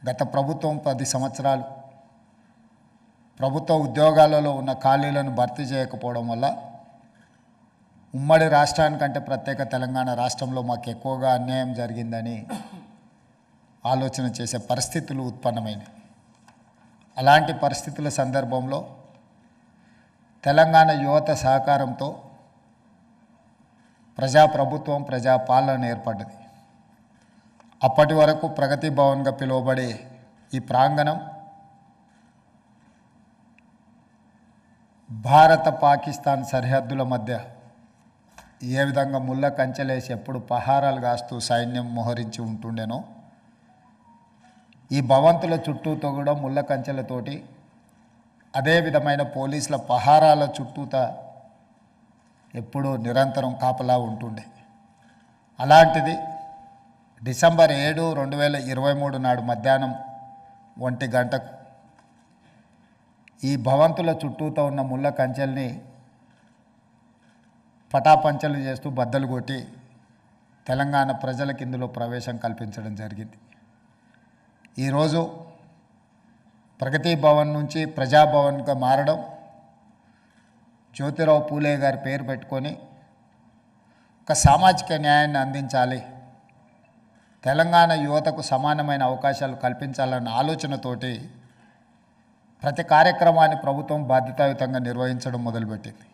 గత ప్రభుత్వం 10 సంవత్సరాలు ప్రభుత్వ ఉద్యోగాలలో ఉన్న ఖాళీలను భర్తీ చేయకపోవడం వల్ల ఉమ్మడి రాష్ట్రానికంటే ప్రత్యేక తెలంగాణ రాష్ట్రంలో మాకు ఎక్కువగా అన్యాయం జరిగిందని ఆలోచన చేసే పరిస్థితులు ఉత్పన్నమైనాయి. అలాంటి పరిస్థితుల సందర్భంలో తెలంగాణ యువత సహకారంతో ప్రజాప్రభుత్వం ప్రజాపాలన ఏర్పడ్డది. అప్పటి వరకు ప్రగతి భవన్గా పిలువబడే ఈ ప్రాంగణం భారత పాకిస్తాన్ సరిహద్దుల మధ్య ఏ విధంగా ముళ్ళ కంచెలేసి ఎప్పుడు పహారాలు కాస్తూ సైన్యం మోహరించి ఉంటుండేనో ఈ భవంతుల చుట్టూతో కూడా ముళ్ళ కంచెలతోటి అదే విధమైన పోలీసుల పహారాల చుట్టూత ఎప్పుడూ నిరంతరం కాపలా ఉంటుండే. అలాంటిది డిసెంబర్ 7, 2023 నాడు మధ్యాహ్నం 1 గంటకు ఈ భవంతుల చుట్టూతో ఉన్న ముళ్ళ కంచెల్ని పటాపంచలు చేస్తూ బద్దలు కొట్టి తెలంగాణ ప్రజలకు ఇందులో ప్రవేశం కల్పించడం జరిగింది. ఈరోజు ప్రగతి భవన్ నుంచి ప్రజాభవన్గా మారడం, జ్యోతిరావు పూలే గారి పేరు పెట్టుకొని ఒక సామాజిక న్యాయాన్ని అందించాలి, తెలంగాణ యువతకు సమానమైన అవకాశాలు కల్పించాలన్న ఆలోచనతోటి ప్రతి కార్యక్రమాన్ని ప్రభుత్వం బాధ్యతాయుతంగా నిర్వహించడం మొదలుపెట్టింది.